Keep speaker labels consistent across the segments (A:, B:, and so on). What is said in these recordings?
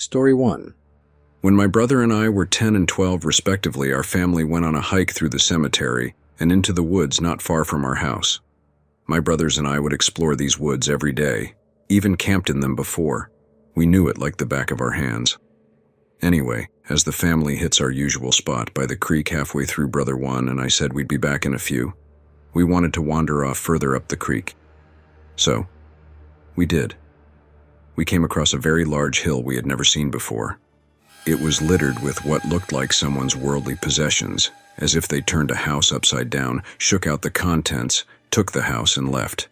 A: Story 1.
B: When my brother and I were 10 and 12 respectively, our family went on a hike through the cemetery and into the woods not far from our house. My brothers and I would explore these woods every day, even camped in them before. We knew it like the back of our hands. Anyway, as the family hits our usual spot by the creek halfway through Brother 1 and I said we'd be back in a few, we wanted to wander off further up the creek. So, we did. We came across a very large hill we had never seen before. It was littered with what looked like someone's worldly possessions, as if they turned a house upside down, shook out the contents, took the house and left.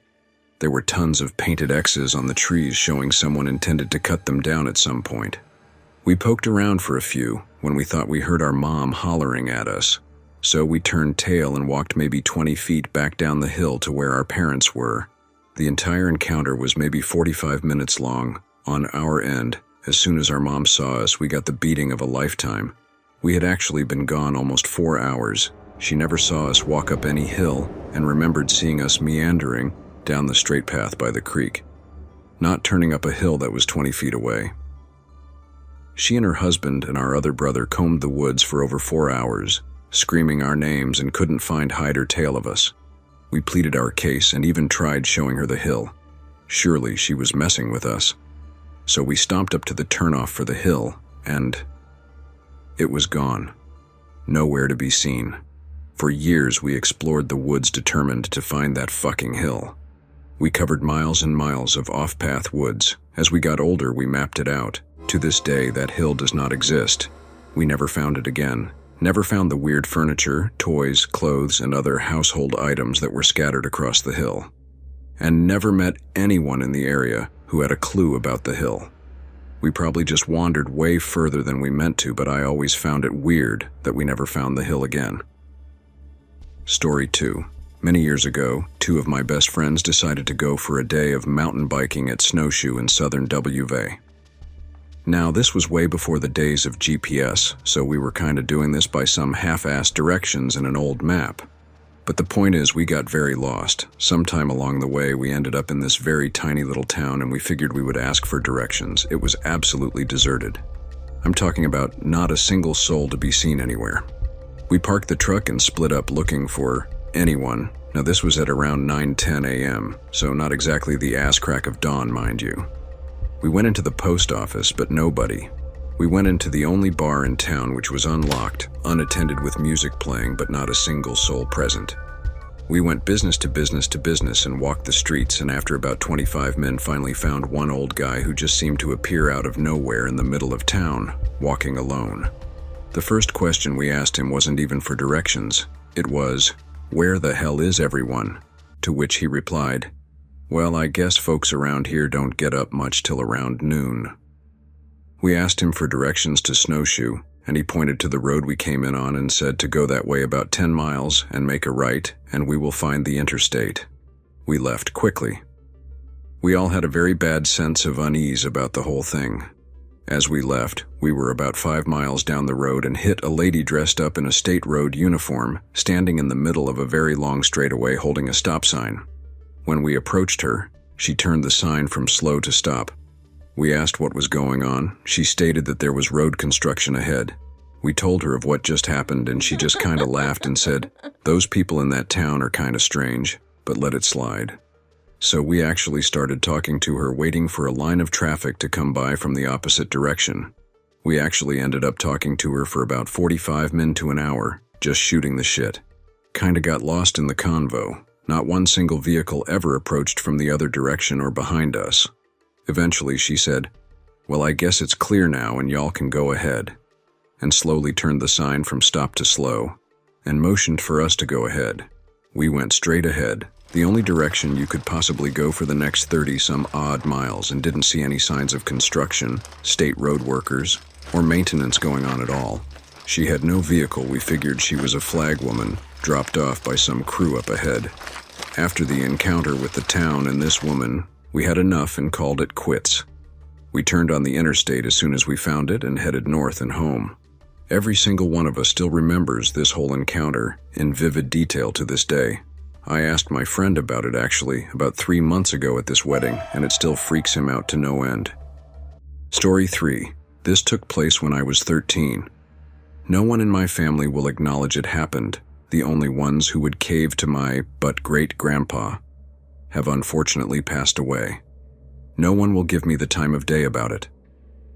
B: There were tons of painted X's on the trees showing someone intended to cut them down at some point. We poked around for a few when we thought we heard our mom hollering at us. So we turned tail and walked maybe 20 feet back down the hill to where our parents were. The entire encounter was maybe 45 minutes long. On our end, as soon as our mom saw us, we got the beating of a lifetime. We had actually been gone almost 4 hours. She never saw us walk up any hill and remembered seeing us meandering down the straight path by the creek, not turning up a hill that was 20 feet away. She and her husband and our other brother combed the woods for over 4 hours, screaming our names, and couldn't find hide or tail of us. We pleaded our case and even tried showing her the hill. Surely she was messing with us. So we stomped up to the turnoff for the hill, and it was gone. Nowhere to be seen. For years we explored the woods determined to find that fucking hill. We covered miles and miles of off-path woods. As we got older, we mapped it out. To this day, that hill does not exist. We never found it again. Never found the weird furniture, toys, clothes, and other household items that were scattered across the hill. And never met anyone in the area who had a clue about the hill. We probably just wandered way further than we meant to, but I always found it weird that we never found the hill again. Story 2. Many years ago, 2 of my best friends decided to go for a day of mountain biking at Snowshoe in southern WA. Now, this was way before the days of GPS, so we were kinda doing this by some half-assed directions in an old map. But the point is, we got very lost. Sometime along the way, we ended up in this very tiny little town and we figured we would ask for directions. It was absolutely deserted. I'm talking about not a single soul to be seen anywhere. We parked the truck and split up looking for anyone. Now, this was at around 9:10 a.m., so not exactly the ass crack of dawn, mind you. We went into the post office, but nobody. We went into the only bar in town, which was unlocked, unattended with music playing, but not a single soul present. We went business to business to business and walked the streets, and after about 25 men finally found one old guy who just seemed to appear out of nowhere in the middle of town, walking alone. The first question we asked him wasn't even for directions. It was, "Where the hell is everyone?" To which he replied, "Well, I guess folks around here don't get up much till around noon." We asked him for directions to Snowshoe, and he pointed to the road we came in on and said to go that way about 10 miles and make a right, and we will find the interstate. We left quickly. We all had a very bad sense of unease about the whole thing. As we left, we were about 5 miles down the road and hit a lady dressed up in a state road uniform, standing in the middle of a very long straightaway holding a stop sign. When we approached her, she turned the sign from slow to stop. We asked what was going on. She stated that there was road construction ahead. We told her of what just happened, and she just kinda laughed and said, "Those people in that town are kinda strange, but let it slide." So we actually started talking to her, waiting for a line of traffic to come by from the opposite direction. We actually ended up talking to her for about 45 minutes to an hour, just shooting the shit. Kinda got lost in the convo. Not one single vehicle ever approached from the other direction or behind us. Eventually she said, "Well, I guess it's clear now and y'all can go ahead," and slowly turned the sign from stop to slow, and motioned for us to go ahead. We went straight ahead, the only direction you could possibly go for the next 30-some odd miles, and didn't see any signs of construction, state road workers, or maintenance going on at all. She had no vehicle. We figured she was a flag woman, dropped off by some crew up ahead. After the encounter with the town and this woman, we had enough and called it quits. We turned on the interstate as soon as we found it and headed north and home. Every single one of us still remembers this whole encounter in vivid detail to this day. I asked my friend about it actually about 3 months ago at this wedding, and it still freaks him out to no end. Story 3. This took place when I was 13. No one in my family will acknowledge it happened. The only ones who would cave to my but-great-grandpa have unfortunately passed away. No one will give me the time of day about it.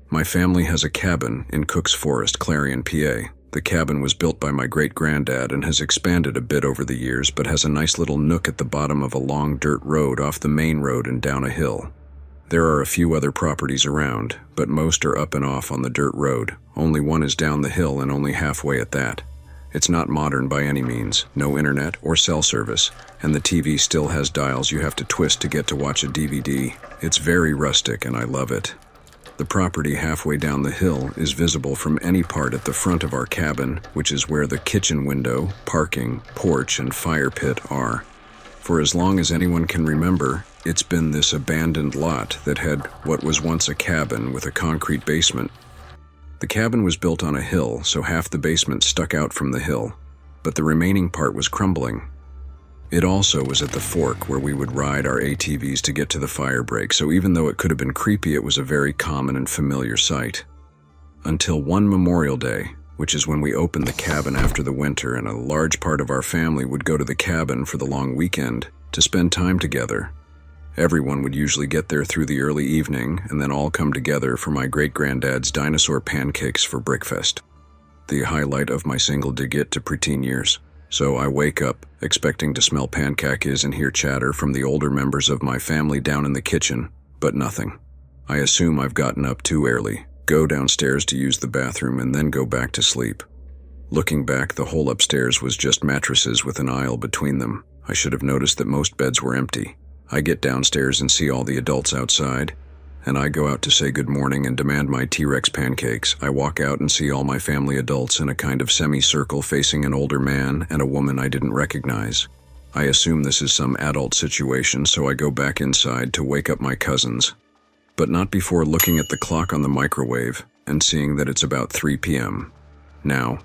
B: My family has a cabin in Cook's Forest, Clarion, PA. The cabin was built by my great-granddad and has expanded a bit over the years, but has a nice little nook at the bottom of a long dirt road off the main road and down a hill. There are a few other properties around, but most are up and off on the dirt road. Only one is down the hill and only halfway at that. It's not modern by any means, no internet or cell service, and the TV still has dials you have to twist to get to watch a DVD. It's very rustic and I love it. The property halfway down the hill is visible from any part at the front of our cabin, which is where the kitchen window, parking, porch, and fire pit are. For as long as anyone can remember, it's been this abandoned lot that had what was once a cabin with a concrete basement. The cabin was built on a hill, so half the basement stuck out from the hill, but the remaining part was crumbling. It also was at the fork where we would ride our ATVs to get to the fire break, so even though it could have been creepy, it was a very common and familiar sight. Until one Memorial Day, which is when we opened the cabin after the winter, and a large part of our family would go to the cabin for the long weekend to spend time together. Everyone would usually get there through the early evening and then all come together for my great-granddad's dinosaur pancakes for breakfast, the highlight of my single-digit to preteen years. So I wake up, expecting to smell pancakes and hear chatter from the older members of my family down in the kitchen, but nothing. I assume I've gotten up too early, go downstairs to use the bathroom, and then go back to sleep. Looking back, the whole upstairs was just mattresses with an aisle between them. I should have noticed that most beds were empty. I get downstairs and see all the adults outside, and I go out to say good morning and demand my T-Rex pancakes. I walk out and see all my family adults in a kind of semicircle facing an older man and a woman I didn't recognize. I assume this is some adult situation, so I go back inside to wake up my cousins, but not before looking at the clock on the microwave and seeing that it's about 3 p.m. Now,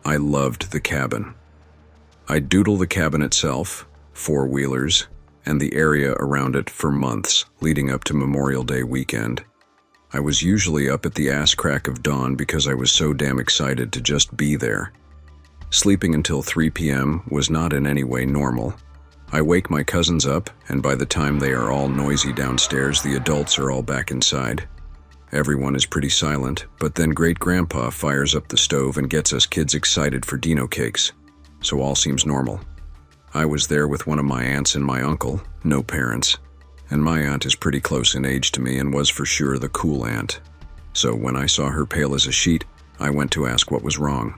B: I loved the cabin. I'd doodle the cabin itself, four-wheelers, and the area around it for months leading up to Memorial Day weekend. I was usually up at the ass crack of dawn because I was so damn excited to just be there. Sleeping until 3 p.m. was not in any way normal. I wake my cousins up, and by the time they are all noisy downstairs, the adults are all back inside. Everyone is pretty silent, but then Great-Grandpa fires up the stove and gets us kids excited for dino cakes, so all seems normal. I was there with one of my aunts and my uncle, no parents, and my aunt is pretty close in age to me and was for sure the cool aunt. So when I saw her pale as a sheet, I went to ask what was wrong.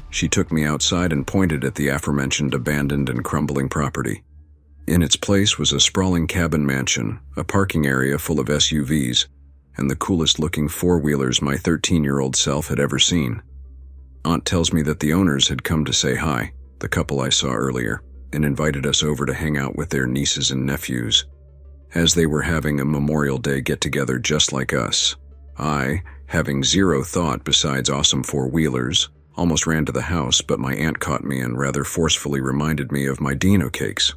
B: She took me outside and pointed at the aforementioned abandoned and crumbling property. In its place was a sprawling cabin mansion, a parking area full of SUVs, and the coolest-looking four-wheelers my 13-year-old self had ever seen. Aunt tells me that the owners had come to say hi, the couple I saw earlier, and invited us over to hang out with their nieces and nephews, as they were having a Memorial Day get-together just like us. I, having zero thought besides awesome four-wheelers, almost ran to the house, but my aunt caught me and rather forcefully reminded me of my dino cakes.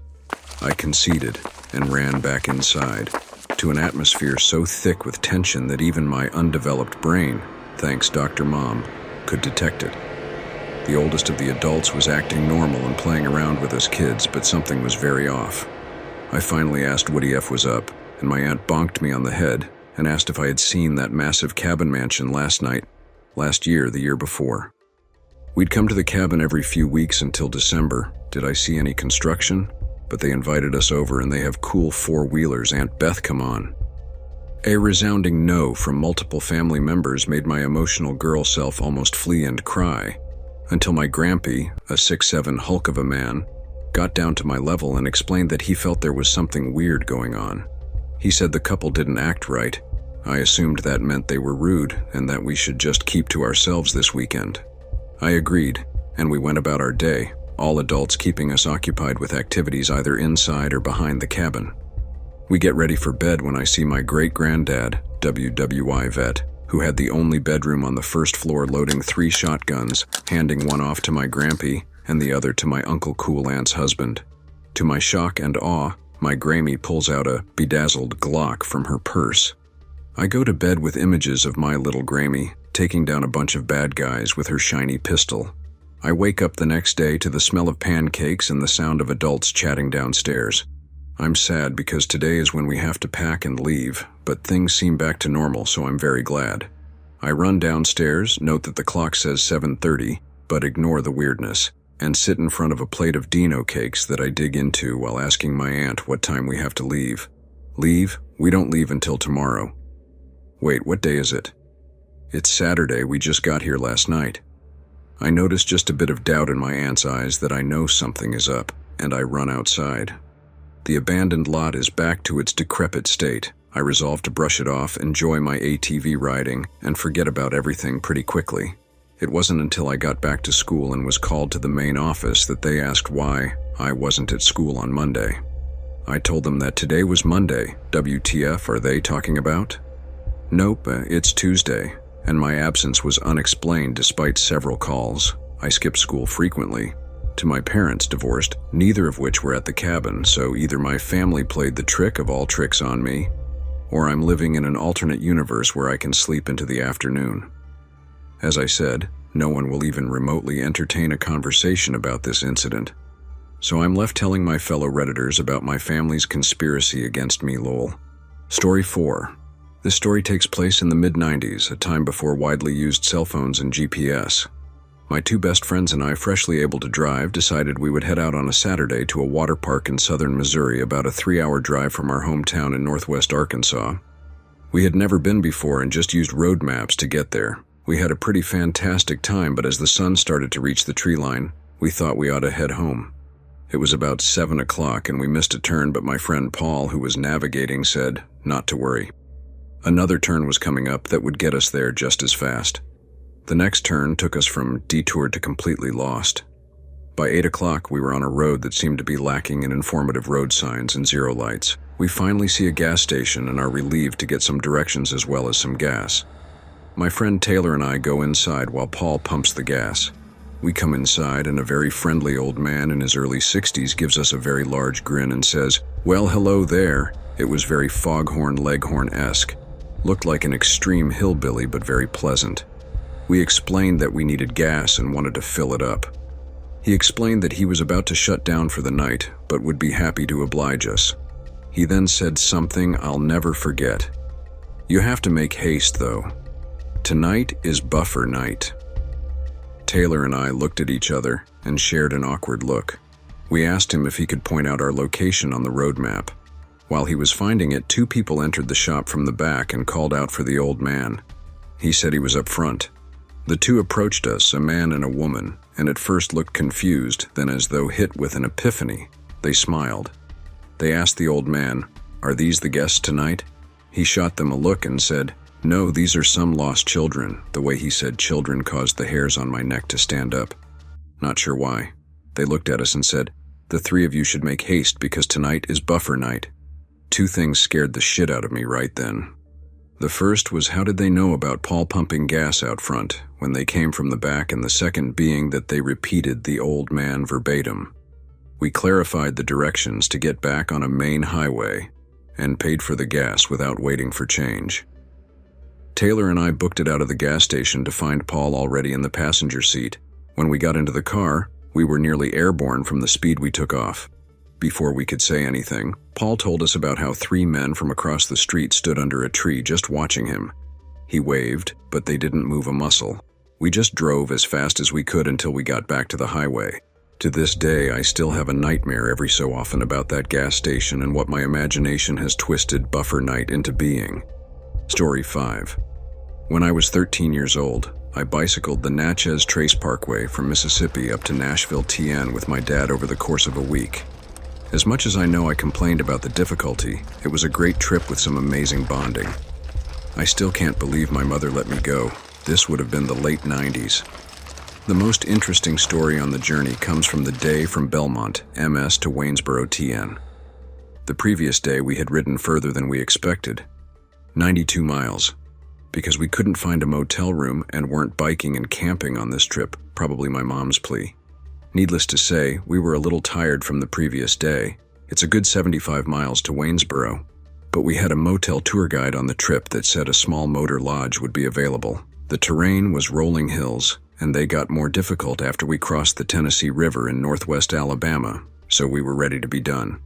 B: I conceded and ran back inside, to an atmosphere so thick with tension that even my undeveloped brain, thanks Dr. Mom, could detect it. The oldest of the adults was acting normal and playing around with us kids, but something was very off. I finally asked what EF was up, and my aunt bonked me on the head and asked if I had seen that massive cabin mansion last year, the year before. We'd come to the cabin every few weeks until December. Did I see any construction? But they invited us over and they have cool four-wheelers. Aunt Beth, come on. A resounding no from multiple family members made my emotional girl self almost flee and cry, until my grampy, a 6'7" hulk of a man, got down to my level and explained that he felt there was something weird going on. He said the couple didn't act right. I assumed that meant they were rude and that we should just keep to ourselves this weekend. I agreed, and we went about our day, all adults keeping us occupied with activities either inside or behind the cabin. We get ready for bed when I see my great-granddad, WWI vet, who had the only bedroom on the first floor loading 3 shotguns, handing one off to my grampy and the other to my Uncle Cool Aunt's husband. To my shock and awe, my Grammy pulls out a bedazzled Glock from her purse. I go to bed with images of my little Grammy taking down a bunch of bad guys with her shiny pistol. I wake up the next day to the smell of pancakes and the sound of adults chatting downstairs. I'm sad because today is when we have to pack and leave, but things seem back to normal, so I'm very glad. I run downstairs, note that the clock says 7:30, but ignore the weirdness, and sit in front of a plate of Dino cakes that I dig into while asking my aunt what time we have to leave. Leave? We don't leave until tomorrow. Wait, what day is it? It's Saturday, we just got here last night. I notice just a bit of doubt in my aunt's eyes that I know something is up, and I run outside. The abandoned lot is back to its decrepit state. I resolve to brush it off, enjoy my ATV riding, and forget about everything pretty quickly. It wasn't until I got back to school and was called to the main office that they asked why I wasn't at school on Monday. I told them that today was Monday. WTF are they talking about? Nope, it's Tuesday, and my absence was unexplained despite several calls. I skipped school frequently. To my parents, divorced, neither of which were at the cabin, so either my family played the trick of all tricks on me, or I'm living in an alternate universe where I can sleep into the afternoon. As I said, no one will even remotely entertain a conversation about this incident. So I'm left telling my fellow Redditors about my family's conspiracy against me, lol. Story 4. This story takes place in the mid-90s, a time before widely used cell phones and GPS. My two best friends and I, freshly able to drive, decided we would head out on a Saturday to a water park in southern Missouri, about a 3-hour drive from our hometown in northwest Arkansas. We had never been before and just used road maps to get there. We had a pretty fantastic time, but as the sun started to reach the tree line, we thought we ought to head home. It was about 7 o'clock and we missed a turn, but my friend Paul, who was navigating, said not to worry. Another turn was coming up that would get us there just as fast. The next turn took us from detoured to completely lost. By 8 o'clock, we were on a road that seemed to be lacking in informative road signs and zero lights. We finally see a gas station and are relieved to get some directions as well as some gas. My friend Taylor and I go inside while Paul pumps the gas. We come inside and a very friendly old man in his early 60s gives us a very large grin and says, "Well, hello there." It was very Foghorn Leghorn-esque. Looked like an extreme hillbilly, but very pleasant. We explained that we needed gas and wanted to fill it up. He explained that he was about to shut down for the night, but would be happy to oblige us. He then said something I'll never forget. "You have to make haste, though. Tonight is buffer night." Taylor and I looked at each other and shared an awkward look. We asked him if he could point out our location on the road map. While he was finding it, 2 people entered the shop from the back and called out for the old man. He said he was up front. The 2 approached us, a man and a woman, and at first looked confused, then as though hit with an epiphany, they smiled. They asked the old man, "Are these the guests tonight?" He shot them a look and said, "No, these are some lost children." The way he said children caused the hairs on my neck to stand up. Not sure why. They looked at us and said, "The 3 of you should make haste because tonight is buffer night." 2 things scared the shit out of me right then. The first was, how did they know about Paul pumping gas out front when they came from the back, and the second being that they repeated the old man verbatim. We clarified the directions to get back on a main highway and paid for the gas without waiting for change. Taylor and I booked it out of the gas station to find Paul already in the passenger seat. When we got into the car, we were nearly airborne from the speed we took off. Before we could say anything, Paul told us about how 3 men from across the street stood under a tree just watching him. He waved, but they didn't move a muscle. We just drove as fast as we could until we got back to the highway. To this day, I still have a nightmare every so often about that gas station and what my imagination has twisted buffer night into being. Story 5. When I was 13 years old, I bicycled the Natchez Trace Parkway from Mississippi up to Nashville, TN with my dad over the course of a week. As much as I know I complained about the difficulty, it was a great trip with some amazing bonding. I still can't believe my mother let me go. This would have been the late 90s. The most interesting story on the journey comes from the day from Belmont, MS to Waynesboro, TN. The previous day we had ridden further than we expected, 92 miles, because we couldn't find a motel room and weren't biking and camping on this trip, probably my mom's plea. Needless to say, we were a little tired from the previous day. It's a good 75 miles to Waynesboro. But we had a motel tour guide on the trip that said a small motor lodge would be available. The terrain was rolling hills, and they got more difficult after we crossed the Tennessee River in northwest Alabama, so we were ready to be done.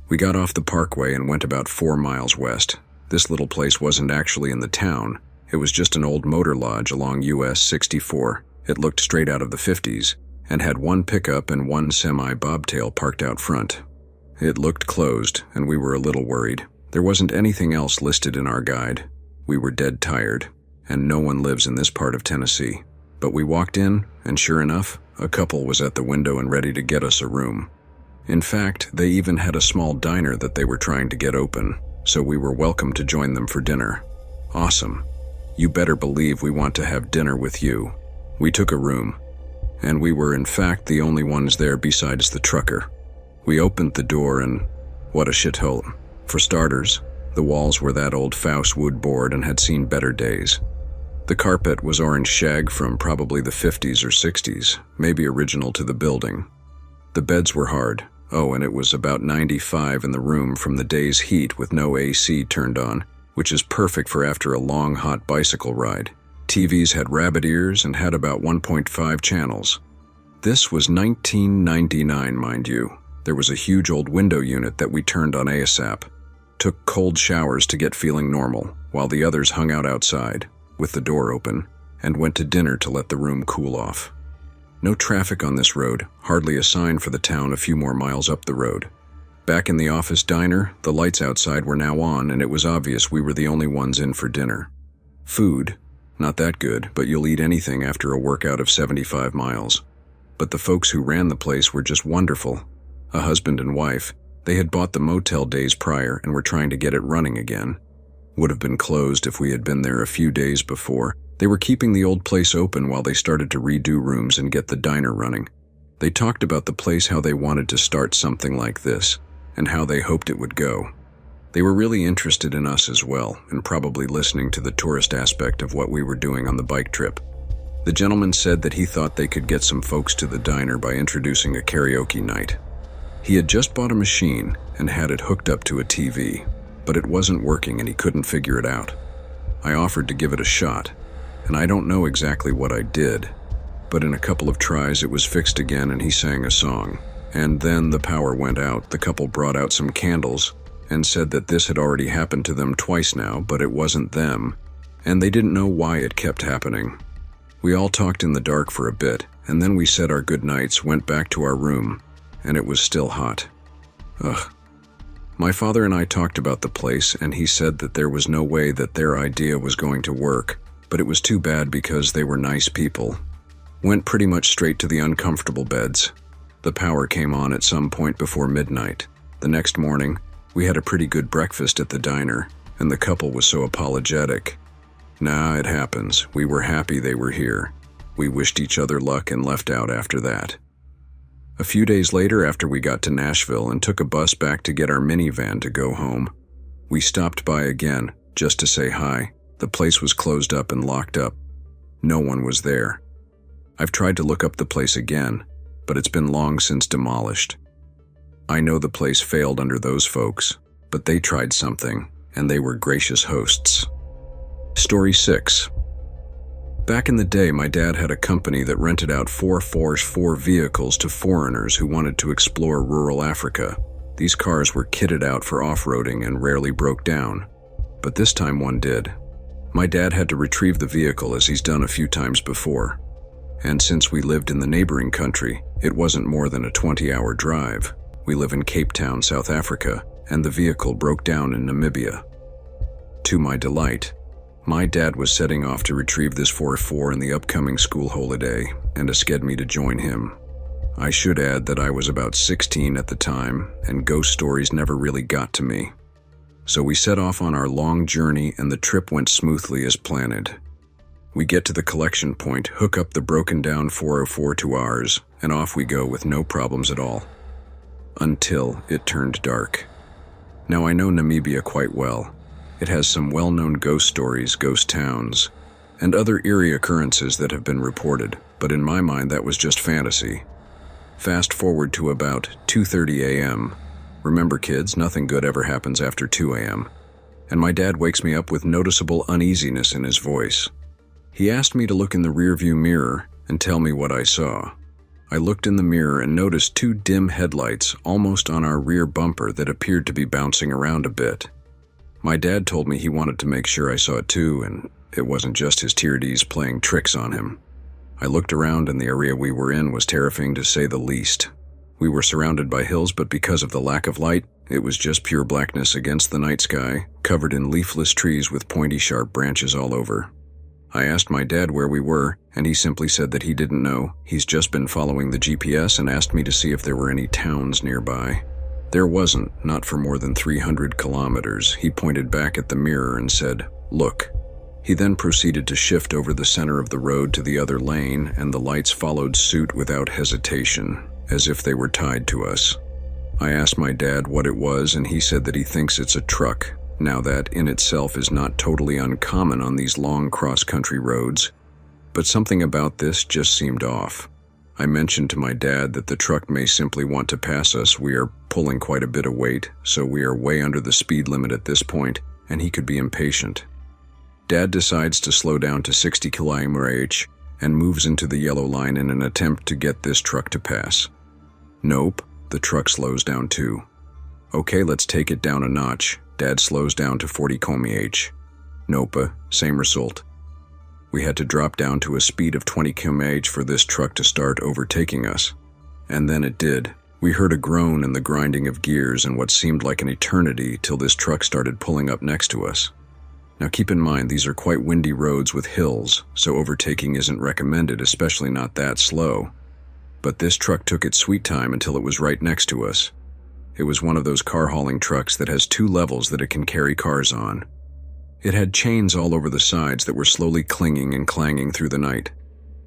B: We got off the parkway and went about 4 miles west. This little place wasn't actually in the town. It was just an old motor lodge along US 64. It looked straight out of the 50s, and had one pickup and one semi-bobtail parked out front. It looked closed, and we were a little worried. There wasn't anything else listed in our guide. We were dead tired, and no one lives in this part of Tennessee. But we walked in, and sure enough, a couple was at the window and ready to get us a room. In fact, they even had a small diner that they were trying to get open, so we were welcome to join them for dinner. Awesome. You better believe we want to have dinner with you. We took a room, and we were in fact the only ones there besides the trucker. We opened the door and what a shithole. For starters, the walls were that old Faust wood board and had seen better days. The carpet was orange shag from probably the 50s or 60s, maybe original to the building. The beds were hard. Oh, and it was about 95 in the room from the day's heat with no AC turned on, which is perfect for after a long hot bicycle ride. TVs had rabbit ears and had about 1.5 channels. This was 1999, mind you. There was a huge old window unit that we turned on ASAP. Took cold showers to get feeling normal, while the others hung out outside, with the door open, and went to dinner to let the room cool off. No traffic on this road, hardly a sign for the town a few more miles up the road. Back in the office diner, the lights outside were now on and it was obvious we were the only ones in for dinner. Food, not that good, but you'll eat anything after a workout of 75 miles. But the folks who ran the place were just wonderful. A husband and wife. They had bought the motel days prior and were trying to get it running again. Would have been closed if we had been there a few days before. They were keeping the old place open while they started to redo rooms and get the diner running. They talked about the place, how they wanted to start something like this, and how they hoped it would go. They were really interested in us as well, and probably listening to the tourist aspect of what we were doing on the bike trip. The gentleman said that he thought they could get some folks to the diner by introducing a karaoke night. He had just bought a machine and had it hooked up to a TV, but it wasn't working and he couldn't figure it out. I offered to give it a shot, and I don't know exactly what I did, but in a couple of tries it was fixed again and he sang a song. And then the power went out. The couple brought out some candles and said that this had already happened to them twice now, but it wasn't them, and they didn't know why it kept happening. We all talked in the dark for a bit, and then we said our goodnights, went back to our room, and it was still hot. Ugh. My father and I talked about the place, and he said that there was no way that their idea was going to work, but it was too bad because they were nice people. Went pretty much straight to the uncomfortable beds. The power came on at some point before midnight. The next morning, we had a pretty good breakfast at the diner, and the couple was so apologetic. Nah, it happens. We were happy they were here. We wished each other luck and left out after that. A few days later, after we got to Nashville and took a bus back to get our minivan to go home, we stopped by again just to say hi. The place was closed up and locked up. No one was there. I've tried to look up the place again, but it's been long since demolished. I know the place failed under those folks, but they tried something, and they were gracious hosts. Story 6. Back in the day, my dad had a company that rented out 4x4 vehicles to foreigners who wanted to explore rural Africa. These cars were kitted out for off-roading and rarely broke down, but this time one did. My dad had to retrieve the vehicle as he's done a few times before, and since we lived in the neighboring country, it wasn't more than a 20-hour drive. We live in Cape Town, South Africa, and the vehicle broke down in Namibia. To my delight, my dad was setting off to retrieve this 4x4 in the upcoming school holiday and asked me to join him. I should add that I was about 16 at the time, and ghost stories never really got to me. So we set off on our long journey and the trip went smoothly as planned. We get to the collection point, hook up the broken down 404 to ours, and off we go with no problems at all. Until it turned dark. Now I know Namibia quite well. It has some well-known ghost stories, ghost towns, and other eerie occurrences that have been reported, but in my mind that was just fantasy. Fast forward to about 2:30 a.m. Remember kids, nothing good ever happens after 2 a.m. and my dad wakes me up with noticeable uneasiness in his voice. He asked me to look in the rearview mirror and tell me what I saw. I looked in the mirror and noticed two dim headlights almost on our rear bumper that appeared to be bouncing around a bit. My dad told me he wanted to make sure I saw it too, and it wasn't just his Tyrdes playing tricks on him. I looked around and the area we were in was terrifying to say the least. We were surrounded by hills, but because of the lack of light, it was just pure blackness against the night sky, covered in leafless trees with pointy sharp branches all over. I asked my dad where we were, and he simply said that he didn't know. He's just been following the GPS and asked me to see if there were any towns nearby. There wasn't, not for more than 300 kilometers. He pointed back at the mirror and said, "Look." He then proceeded to shift over the center of the road to the other lane, and the lights followed suit without hesitation, as if they were tied to us. I asked my dad what it was, and he said that he thinks it's a truck. Now that in itself is not totally uncommon on these long cross-country roads, but something about this just seemed off. I mentioned to my dad that the truck may simply want to pass us. We are pulling quite a bit of weight, so we are way under the speed limit at this point, and he could be impatient. Dad decides to slow down to 60 km/h and moves into the yellow line in an attempt to get this truck to pass. Nope, the truck slows down too. Okay, let's take it down a notch. Dad slows down to 40 km/h. Nope, same result. We had to drop down to a speed of 20 km/h for this truck to start overtaking us. And then it did. We heard a groan and the grinding of gears and what seemed like an eternity till this truck started pulling up next to us. Now keep in mind, these are quite windy roads with hills, so overtaking isn't recommended, especially not that slow. But this truck took its sweet time until it was right next to us. It was one of those car hauling trucks that has 2 levels that it can carry cars on. It had chains all over the sides that were slowly clinging and clanging through the night.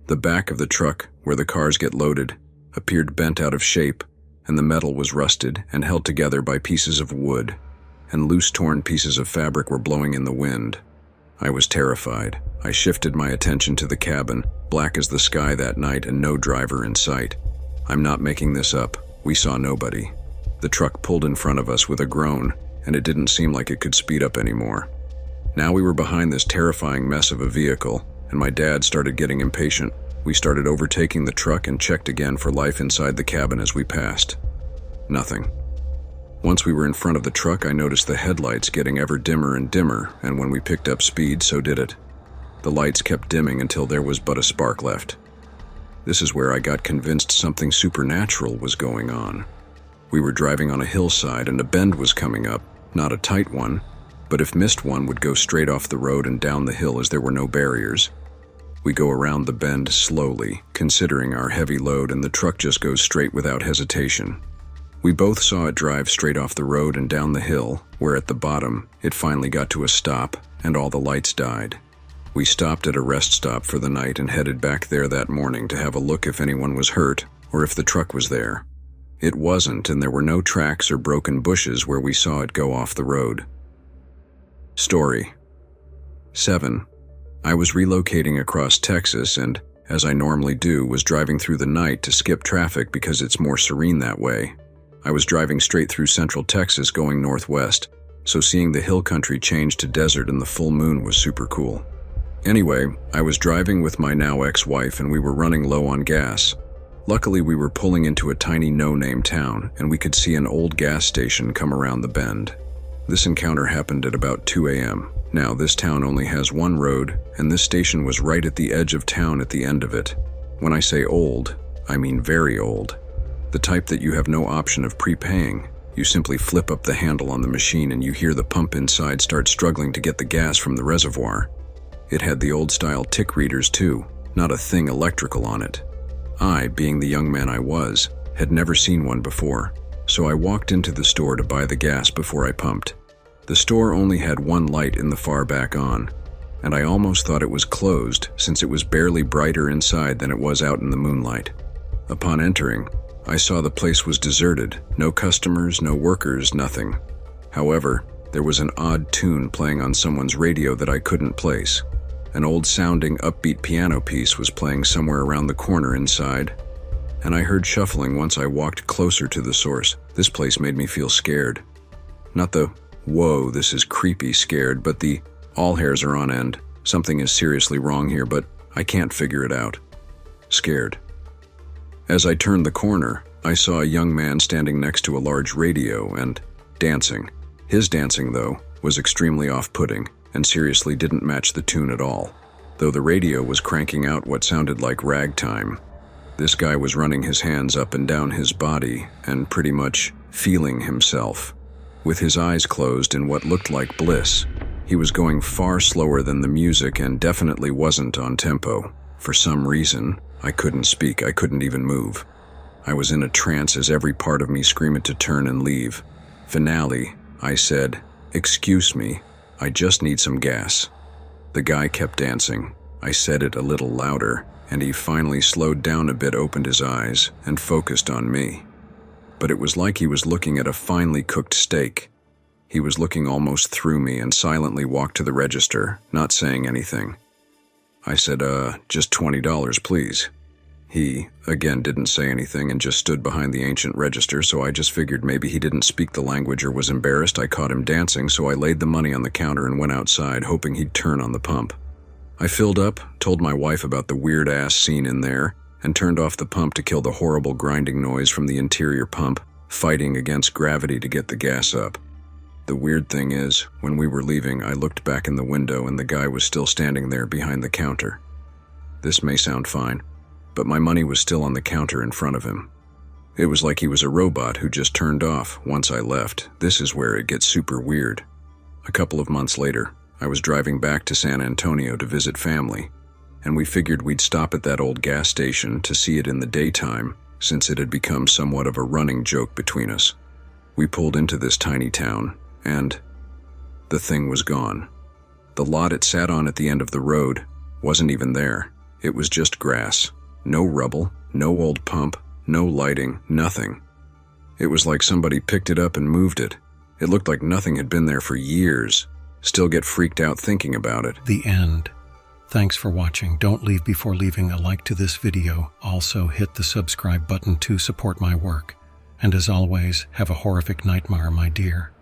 B: The back of the truck, where the cars get loaded, appeared bent out of shape, and the metal was rusted and held together by pieces of wood, and loose torn pieces of fabric were blowing in the wind. I was terrified. I shifted my attention to the cabin, black as the sky that night and no driver in sight. I'm not making this up. We saw nobody. The truck pulled in front of us with a groan, and it didn't seem like it could speed up anymore. Now we were behind this terrifying mess of a vehicle, and my dad started getting impatient. We started overtaking the truck and checked again for life inside the cabin as we passed. Nothing. Once we were in front of the truck, I noticed the headlights getting ever dimmer and dimmer, and when we picked up speed, so did it. The lights kept dimming until there was but a spark left. This is where I got convinced something supernatural was going on. We were driving on a hillside and a bend was coming up, not a tight one, but if missed one would go straight off the road and down the hill as there were no barriers. We go around the bend slowly, considering our heavy load, and the truck just goes straight without hesitation. We both saw it drive straight off the road and down the hill, where at the bottom, it finally got to a stop, and all the lights died. We stopped at a rest stop for the night and headed back there that morning to have a look if anyone was hurt, or if the truck was there. It wasn't, and there were no tracks or broken bushes where we saw it go off the road. Story 7. I was relocating across Texas and, as I normally do, was driving through the night to skip traffic because it's more serene that way. I was driving straight through central Texas going northwest, so seeing the hill country change to desert and the full moon was super cool. Anyway, I was driving with my now ex-wife and we were running low on gas. Luckily, we were pulling into a tiny no-name town and we could see an old gas station come around the bend. This encounter happened at about 2 a.m. Now, this town only has one road, and this station was right at the edge of town at the end of it. When I say old, I mean very old. The type that you have no option of prepaying. You simply flip up the handle on the machine and you hear the pump inside start struggling to get the gas from the reservoir. It had the old-style tick readers too, not a thing electrical on it. I, being the young man I was, had never seen one before, so I walked into the store to buy the gas before I pumped. The store only had one light in the far back on, and I almost thought it was closed since it was barely brighter inside than it was out in the moonlight. Upon entering, I saw the place was deserted, no customers, no workers, nothing. However, there was an odd tune playing on someone's radio that I couldn't place. An old-sounding, upbeat piano piece was playing somewhere around the corner inside, and I heard shuffling once I walked closer to the source. This place made me feel scared. Not the Whoa, this is creepy, scared, but all hairs are on end. Something is seriously wrong here, but I can't figure it out. Scared. As I turned the corner, I saw a young man standing next to a large radio and dancing. His dancing, though, was extremely off-putting and seriously didn't match the tune at all, though the radio was cranking out what sounded like ragtime. This guy was running his hands up and down his body and pretty much feeling himself. With his eyes closed in what looked like bliss, he was going far slower than the music and definitely wasn't on tempo. For some reason, I couldn't speak, I couldn't even move. I was in a trance as every part of me screamed to turn and leave. Finally, I said, "Excuse me, I just need some gas." The guy kept dancing. I said it a little louder, and he finally slowed down a bit, opened his eyes, and focused on me. But it was like he was looking at a finely cooked steak. He was looking almost through me and silently walked to the register, not saying anything. I said, just $20, please. He, again, didn't say anything and just stood behind the ancient register, so I just figured maybe he didn't speak the language or was embarrassed. I caught him dancing, so I laid the money on the counter and went outside, hoping he'd turn on the pump. I filled up, told my wife about the weird-ass scene in there, and turned off the pump to kill the horrible grinding noise from the interior pump, fighting against gravity to get the gas up. The weird thing is, when we were leaving, I looked back in the window and the guy was still standing there behind the counter. This may sound fine, but my money was still on the counter in front of him. It was like he was a robot who just turned off once I left. This is where it gets super weird. A couple of months later, I was driving back to San Antonio to visit family, and we figured we'd stop at that old gas station to see it in the daytime, since it had become somewhat of a running joke between us. We pulled into this tiny town, and the thing was gone. The lot it sat on at the end of the road wasn't even there. It was just grass. No rubble, no old pump, no lighting, nothing. It was like somebody picked it up and moved it. It looked like nothing had been there for years. Still get freaked out thinking about it.
A: The end. Thanks for watching. Don't leave before leaving a like to this video. Also hit the subscribe button to support my work. And as always, have a horrific nightmare, my dear.